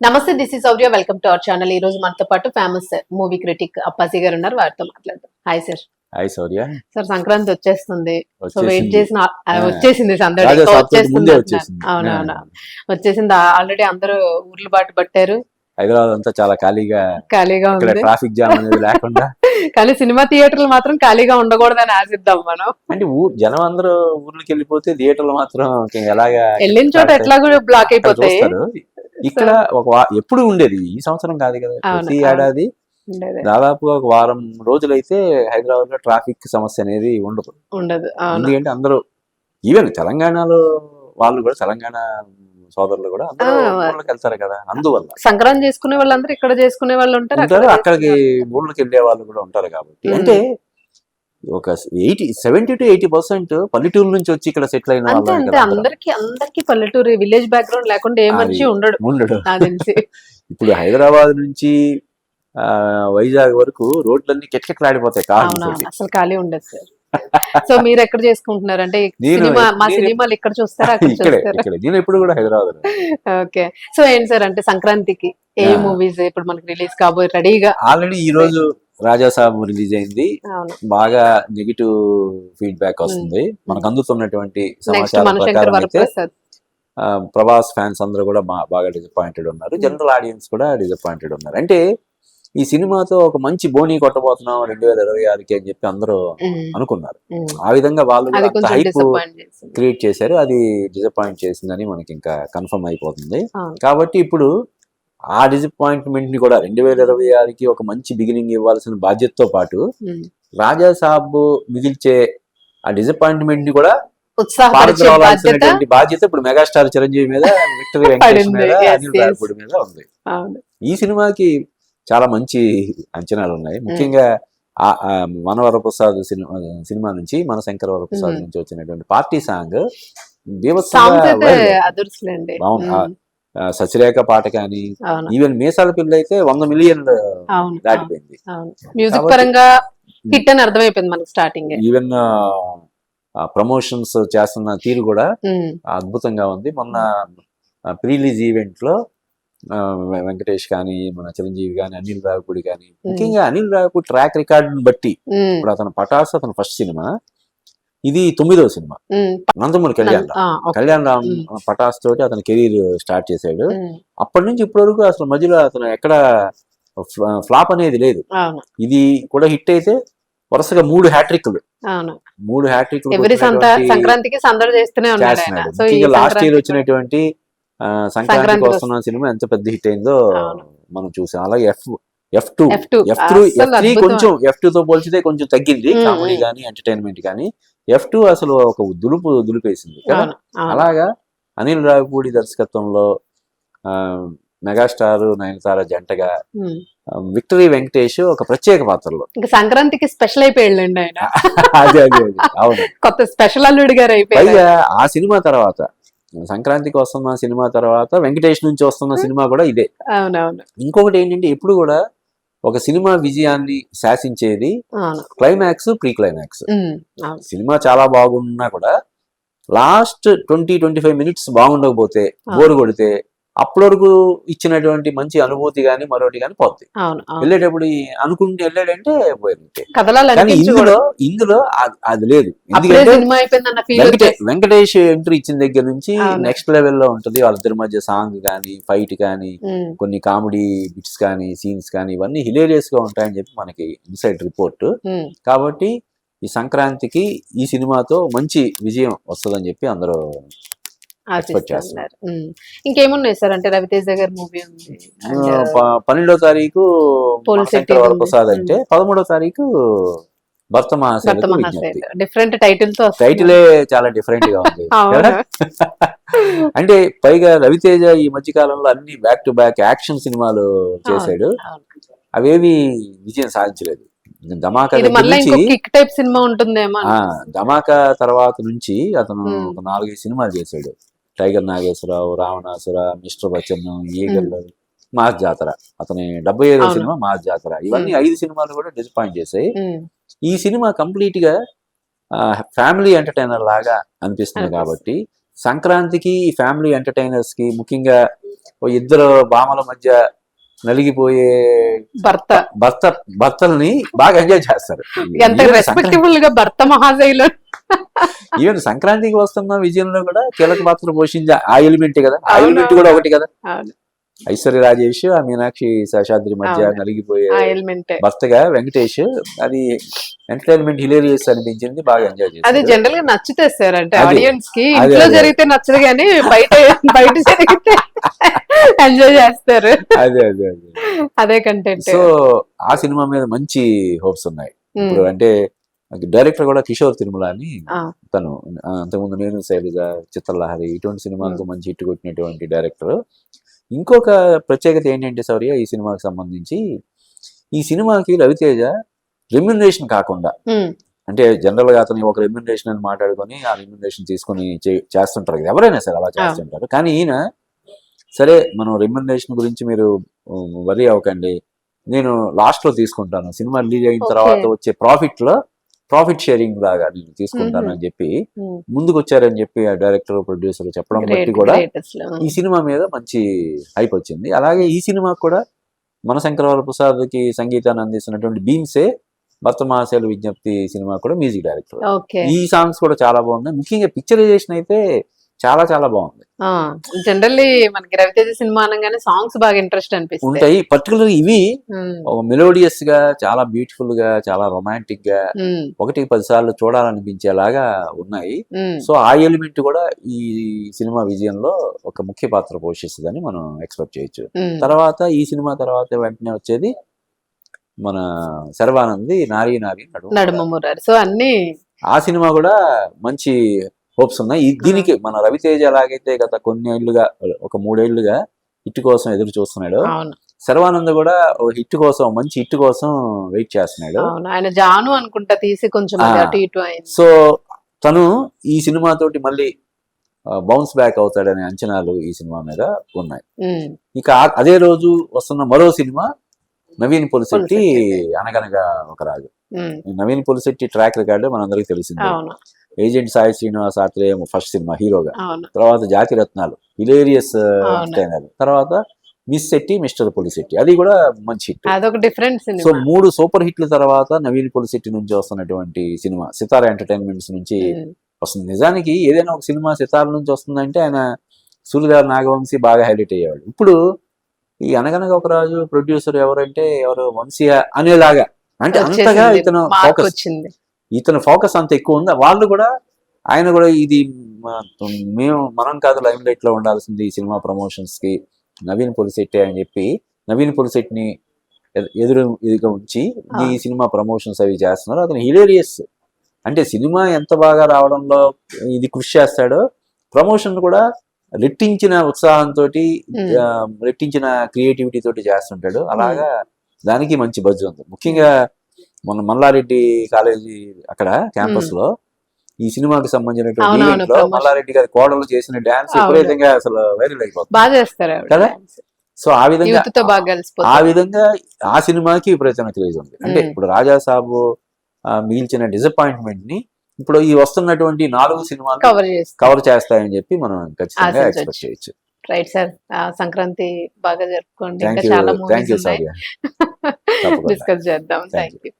నమస్తే, this is Saurya. Welcome to our channel. ఈ రోజు మనతో పాటు ఫేమస్ మూవీ క్రిటిక్ అప్పాజీ గారు ఉన్నారు. వారితో మాట్లాడదాం. Hi sir. Hi Sourya. Sir, Sankranti వచ్చేస్తుంది. సో వెయిట్ వచ్చేసింది. చేసిన వచ్చేసింది సందడి. రాజా సాబ్ తోటి వచ్చేస్తుంది ముందే అంటున్నారు. వచ్చేసింది. అవునవునా, వచ్చేసింది. ఆల్రెడీ అందరూ ఊర్లు బాటు పట్టారు. హైదరాబాద్ అంతా చాలా ఖాళీగా ఖాళీగా ఉంది. ట్రాఫిక్ జామ్ అనేది లేకుండా కానీ సినిమా థియేటర్లు మాత్రం ఖాళీగా ఉండకూడదని ఆశిద్దాం మనం. అంటే జనం అందరూ ఊర్లకి వెళ్ళిపోతే థియేటర్లు మాత్రం ఎలాగా వెళ్ళిన చోట ఎట్లాగో బ్లాక్ అక్కడ అయిపోతాయి. చూస్తారు. ఇక్కడ ఎప్పుడు ఉండేది, ఈ సంవత్సరం కాదు కదా, అవును, ప్రతి అవును. ఏడాది ఉండేది. దాదాపుగా ఒక వారం రోజులైతే హైదరాబాద్ లో ట్రాఫిక్ సమస్య అనేది ఉండదు. ఉండదు. అవును. ఎందుకంటే అందరూ ఈవెన్ తెలంగాణలో వాళ్ళు కూడా, తెలంగాణ సోదరులు కూడా అందరూ ఊళ్ళకి వెళ్తారు కదా, అందువల్ల సంక్రాంతి చేసుకునే వాళ్ళందరూ ఇక్కడ చేసుకునే వాళ్ళు ఉంటారు. ఉంటారు. అక్కడికి ఊళ్ళకి వెళ్ళే వాళ్ళు కూడా ఉంటారు కాబట్టి, అంటే ఒక 70 to 80% పల్లెటూరు నుంచి వచ్చి ఇక్కడ సెటిల్ అయిన అంతే వాళ్ళు అంతే. కదా అందరూ. అందరికి పల్లెటూరు విలేజ్ బ్యాక్గ్రౌండ్ లేకుండా ఏ మనిషి ఉండడు ఉండడు. నాకు తెలిసి. ఇప్పుడు హైదరాబాద్ నుంచి వైజాగ్ వరకు రోడ్లన్నీ కిటకిటలాడిపోతాయి కార్లు అవునవును, తోటి. అసలు ఖాళీ ఉండదు సార్. సో మీరు ఎక్కడ చేసుకుంటున్నారు? అంటే నేను మా సినిమాలు ఇక్కడ చూస్తారా, అక్కడ ఇక్కడే చూస్తారా? ఇక్కడే నేను ఎప్పుడు కూడా హైదరాబాద్. ఓకే. సో ఏంటి సార్, అంటే సంక్రాంతికి ఏ మూవీస్ ఇప్పుడు మనకి రిలీజ్ కాబోయే రెడీగా? ఆల్రెడీ ఈ రోజు రాజా సాబ్ రిలీజ్ అయింది. అవును. బాగా నెగిటివ్ ఫీడ్బ్యాక్ వస్తుంది. మనకు అందుతున్నటువంటి నెక్స్ట్ సమాచారం మనశంకర్ ప్రకారం అయితే వరప్రసాద్. ప్రభాస్ ఫ్యాన్స్ అందరూ కూడా బాగా డిసప్పాయింటెడ్ ఉన్నారు. జనరల్ ఆడియన్స్ కూడా డిసప్పాయింటెడ్ ఉన్నారు. అంటే ఈ సినిమాతో ఒక మంచి బోనీ కొట్టబోతున్నాం 2026కి అని చెప్పి అందరూ అనుకున్నారు. ఆ విధంగా వాళ్ళు అది అంత కొంచెం హైప్ డిసప్పాయింట్ చేసింది. క్రియేట్ చేశారు. అది డిసప్పాయింట్ చేసిందని మనకి ఇంకా కన్ఫర్మ్ అయిపోతుంది. అవును. కాబట్టి ఇప్పుడు ఆ డిసప్పాయింట్మెంట్ ని కూడా 2026కి ఒక మంచి బిగినింగ్ ఇవ్వాల్సిన బాధ్యతతో పాటు రాజా సాబ్ మిగిల్చే ఆ డిసప్పాయింట్మెంట్ ని కూడా ఉత్సాహపరిచే బాధ్యత పాల్గొనాల్సినటువంటి బాధ్యత ఇప్పుడు మెగాస్టార్ చిరంజీవి మీద, విక్టరీ వెంకటేష్ పడింది. మీద, Yes, అనిల్ yes. రావిపూడి మీద ఉంది. అవును. ఈ సినిమాకి చాలా మంచి అంచనాలు ఉన్నాయి. ముఖ్యంగా ఆ మనవరప్రసాద్ సినిమా నుంచి, మనశంకర వరప్రసాద్ నుంచి వచ్చినటువంటి పార్టీ సాంగ్ సాంగ్స్ అయితే బీభత్సంగా అదుర్స్లేండి. బాగుంది. సచిరేఖ పాట కానీ, అవును. ఈవెన్ మీసాల పిల్ల అయితే 100 మిలియన్ అవును. దాటిపోయింది. అవును. మ్యూజిక్ కాబట్టి పరంగా హిట్ అని అర్థమైపోయింది మనకి స్టార్టింగ్. ఈవెన్ ప్రమోషన్స్ చేస్తున్న తీరు కూడా అద్భుతంగా ఉంది. మొన్న ప్రీలీజ్ ఈవెంట్ లో వెంకటేష్ కానీ, మన చిరంజీవి కానీ, అనిల్ రావిపూడి కానీ, ముఖ్యంగా అనిల్ రావిపూడి ట్రాక్ రికార్డుని బట్టి ఇప్పుడు అతను పటాస్ అతను ఫస్ట్ సినిమా, ఇది 9వ సినిమా. నందమూరి కళ్యాణ్ రామ్ పటాస్ తోటి అతని కెరీర్ స్టార్ట్ చేశాడు. అప్పటి నుంచి ఇప్పటి వరకు అసలు మధ్యలో అతను ఎక్కడ ఫ్లాప్ అనేది లేదు. ఇది కూడా హిట్ అయితే వరుసగా 3 హ్యాట్రిక్లు. 3 హ్యాట్రిక్లు సంక్రాంతికి సందడి చేస్తూనే ఉన్నాడు. ముఖ్యంగా లాస్ట్ ఇయర్ వచ్చినటువంటి సంక్రాంతికి వస్తున్న సినిమా ఎంత పెద్ద హిట్ అయిందో మనం చూసాం. అలాగే F3 కొంచెం F2 తో పోల్చితే కొంచెం తగ్గింది, కామెడీ కానీ ఎంటర్టైన్మెంట్ కానీ. F2 అసలు ఒక దులిపేసింది కదా. అలాగా అనిల్ రావిపూడి దర్శకత్వంలో మెగాస్టార్ నయనతార జంటగా విక్టరీ వెంకటేష్ ఒక ప్రత్యేక పాత్రలో సంక్రాంతికి స్పెషల్ అయిపోయాడండి ఆయన. అదే అవును, కొత్త స్పెషల్ అల్లుడు గారు అయిపోయారు. పైగా ఆ సినిమా తర్వాత, సంక్రాంతికి వస్తున్న సినిమా తర్వాత వెంకటేష్ నుంచి వస్తున్న సినిమా కూడా ఇదే. అవునవును. ఇంకొకటి ఏంటంటే, ఎప్పుడు కూడా ఒక సినిమా విజయాన్ని శాసించేది క్లైమాక్స్, ప్రీ క్లైమాక్స్. సినిమా చాలా బాగున్నా కూడా లాస్ట్ 20-25 మినిట్స్ బాగుండకపోతే, బోరు కొడితే, అప్పటి వరకు ఇచ్చినటువంటి మంచి అనుభూతి గాని మరొకటి గాని పోద్ది. వెళ్ళేటప్పుడు అనుకుంటే వెళ్ళాడంటే పోయింది. కానీ ఇందులో అది లేదు. ఎందుకంటే వెంకటేష్ ఎంట్రీ ఇచ్చిన దగ్గర నుంచి నెక్స్ట్ లెవెల్ లో ఉంటది. వాళ్ళిద్దరి మధ్య సాంగ్ కానీ, ఫైట్ కానీ, కొన్ని కామెడీ బిట్స్ కానీ, సీన్స్ కానీ, ఇవన్నీ హిలేరియస్ గా ఉంటాయని చెప్పి మనకి ఇన్సైడ్ రిపోర్ట్. కాబట్టి ఈ సంక్రాంతికి ఈ సినిమాతో మంచి విజయం వస్తుందని చెప్పి అందరూ ఆశిస్తున్నారు. ఇంకేమున్నాయి సార్? అంటే రవితేజ గారి మూవీ ఉంది. 12వ తారీఖు మనశంకర వరప్రసాద్ అంటే, 13వ తారీఖు భర్త మహాశైలకు విజ్ఞప్తి. డిఫరెంట్ టైటిల్ తో, టైటిలే చాలా డిఫరెంట్ గా ఉంది కదా. అంటే పైగా రవితేజ ఈ మధ్య కాలంలో అన్ని బ్యాక్ టు బ్యాక్ యాక్షన్ సినిమాలు చేశాడు. అవేవి విజయం సాధించలేదు. ధమాకా సినిమా ఉంటుందేమో. ధమాకా తర్వాత నుంచి అతను ఒక 4-5 సినిమాలు చేశాడు. Tiger Nageswararao, Ravanasura, mister Bachchan, eagle, mass Jathara. అతని 75వ సినిమా మాస్ జాతర. ఇవన్నీ 5 సినిమాలు కూడా డిసప్పాయింట్ చేశాయి. ఈ సినిమా కంప్లీట్ గా ఫ్యామిలీ ఎంటర్టైనర్ లాగా అనిపిస్తుంది. కాబట్టి సంక్రాంతికి ఫ్యామిలీ ఎంటర్టైనర్స్ కి, ముఖ్యంగా ఓ ఇద్దరు భామల మధ్య నలిగిపోయే భర్తల్ని బాగా ఎంజాయ్ చేస్తారు. ఎంత రెస్పెక్టబుల్ గా భర్త మహాశైలు. ఈవెన్ సంక్రాంతికి వస్తున్న విజయంలో కూడా కీలక పాత్ర పోషించే ఆ ఎలిమెంట్ కదా, ఆ ఎలిమెంట్ కూడా ఒకటి కదా. ఐశ్వర్య రాజేష్ ఆ మీనాక్షి శేషాద్రి మధ్య నలిగిపోయే భర్తగా వెంకటేష్, అది ఎంటర్టైన్మెంట్ హిలేరియస్ అనిపించింది, బాగా ఎంజాయ్ చేశారు. అది జనరల్ గా నచ్చితే సార్, అంటే ఆడియన్స్ కి ఇంట్లో జరిగితే నచ్చదు కానీ బయట జరిగితే ఎంజాయ్ చేస్తారు. అదే అదే అదే అదే కంటెంట్. సో ఆ సినిమా మీద మంచి హోప్స్ ఉన్నాయి ఇప్పుడు. అంటే డైరెక్టర్ కూడా కిషోర్ తిరుమల అని, తను అంతకుముందు నేను శైలజ, చిత్రలహరి ఇటువంటి సినిమాలకు మంచి హిట్ కొట్టినటువంటి డైరెక్టర్. ఇంకొక ప్రత్యేకత ఏంటంటే శౌర్య, ఈ సినిమాకి సంబంధించి ఈ సినిమాకి రవితేజ రెమ్యునరేషన్ కాకుండా, అంటే జనరల్ గా అతను ఒక రెమ్యునరేషన్ అని మాట్లాడుకొని ఆ రెమ్యునరేషన్ తీసుకొని చేస్తుంటారు కదా, ఎవరైనా సరే అలా చేస్తుంటారు. కానీ ఈయన సరే మనం రెమ్యునరేషన్ గురించి మీరు వరీ అవ్వకండి, నేను లాస్ట్ లో తీసుకుంటాను, సినిమా రిలీజ్ అయిన తర్వాత వచ్చే ప్రాఫిట్ షేరింగ్ లాగా నేను తీసుకుంటాను అని చెప్పి ముందుకు వచ్చారని చెప్పి ఆ డైరెక్టర్ ప్రొడ్యూసర్ చెప్పడం బట్టి కూడా ఈ సినిమా మీద మంచి హైప్ వచ్చింది. అలాగే ఈ సినిమా కూడా మన శంకరవర ప్రసాద్కి సంగీతాన్ని అందిస్తున్నటువంటి బీమ్సే భర్త మహాశైలు విజ్ఞప్తి సినిమా కూడా మ్యూజిక్ డైరెక్టర్. ఈ సాంగ్స్ కూడా చాలా బాగున్నాయి. ముఖ్యంగా పిక్చరైజేషన్ అయితే చాలా చాలా బాగుంది. జనరల్లీ మనకి రవితేజ సినిమా అనగానే సాంగ్స్ బాగా ఇంట్రెస్ట్ అనిపిస్తాయి ఉంటాయి. పర్టికులర్ ఇవి ఒక మెలోడియస్ గా, చాలా బ్యూటిఫుల్ గా, చాలా రొమాంటిక్ గా, 1-10 సార్లు చూడాలనిపించేలాగా ఉన్నాయి. సో ఆ ఎలిమెంట్ కూడా ఈ సినిమా విజయంలో ఒక ముఖ్య పాత్ర పోషిస్తుందని మనం ఎక్స్పెక్ట్ చేయొచ్చు. తర్వాత ఈ సినిమా తర్వాత వెంటనే వచ్చేది మన శర్వానంద్ నారీ నడుమ మురారి. సో అన్ని ఆ సినిమా కూడా మంచి హోప్స్ ఉన్నాయి. దీనికి మన రవితేజ ఎలాగైతే గత కొన్ని ఏళ్లుగా, ఒక 3 ఏళ్లుగా హిట్ కోసం ఎదురు చూస్తున్నాడు, శర్వానంద్ కూడా హిట్ కోసం, మంచి హిట్ కోసం వెయిట్ చేస్తున్నాడు. ఆయన జాను అనుకుంటా తీసి కొంచెం సో తను ఈ సినిమా తోటి మళ్ళీ బౌన్స్ బ్యాక్ అవుతాడనే అంచనాలు ఈ సినిమా మీద ఉన్నాయి. ఇక అదే రోజు వస్తున్న మరో cinema Naveen Polishetty Anaganaga Oka Raju. Naveen Polishetty track record మనందరికీ తెలిసిందే. ఏజెంట్ సాయి శ్రీనివాస్ ఆత్రేయ ఫస్ట్ సినిమా హీరోగా, తర్వాత జాతి రత్నాలు హిలేరియస్ ఎంటర్టైనర్, తర్వాత మిస్ శెట్టి మిస్టర్ పొలిశెట్టి, అది కూడా మంచి హిట్. సో 3 సూపర్ హిట్ల తర్వాత నవీన్ పొలిశెట్టి నుంచి వస్తున్నటువంటి సినిమా సితారా ఎంటర్టైన్మెంట్స్ నుంచి వస్తుంది. నిజానికి ఏదైనా ఒక సినిమా సితారా నుంచి వస్తుందంటే ఆయన సూర్యదేవర నాగవంశీ బాగా హైలైట్ అయ్యేవాడు. ఇప్పుడు ఈ అనగనగా ఒక రాజు ప్రొడ్యూసర్ ఎవరంటే ఎవరు వంశీయ అనేలాగా, అంటే అంతగా ఇతను ఫోకస్ అంత ఎక్కువ ఉంది. వాళ్ళు కూడా, ఆయన కూడా ఇది మనం కాదు లైమ్ లైట్ లో ఉండాల్సింది ఈ సినిమా ప్రమోషన్స్ కి, నవీన్ పొలిశెట్టి అని చెప్పి నవీన్ పొలిశెట్టిని ఎదురుగా ఉంచి ఈ సినిమా ప్రమోషన్స్ అవి చేస్తున్నారు. అతను హిలేరియస్, అంటే సినిమా ఎంత బాగా రావడంలో ఇది కృషి చేస్తాడో, ప్రమోషన్ కూడా రెట్టించిన ఉత్సాహంతో, రెట్టించిన క్రియేటివిటీ తోటి చేస్తుంటాడు. అలాగా దానికి మంచి బజ్ ఉంది. ముఖ్యంగా మొన్న మల్లారెడ్డి కాలేజీ అక్కడ క్యాంపస్ లో ఈ సినిమాకి సంబంధించినటువంటి ఈవెంట్ లో మల్లారెడ్డి గారి కోడలు చేసిన డాన్స్ విపరీతంగా అసలు వైరల్ అయిపోతుంది కదా. సో ఆ విధంగా ఆ సినిమాకి విపరీతమైన క్రేజ్ ఉంది. అంటే ఇప్పుడు రాజా సాబు మిగిల్చిన డిసప్పాయింట్మెంట్ ని ఇప్పుడు ఈ వస్తున్నటువంటి 4 సినిమాలు కవర్ చేస్తాయని చెప్పి మనం ఖచ్చితంగా ఎక్స్పెక్ట్ చేయొచ్చు. రైట్ సార్, సంక్రాంతి బాగా జరుపుకోండి. ఇంకా చాలా మూవీస్ ఉన్నాయి, డిస్కస్ చేద్దాం. Thank you.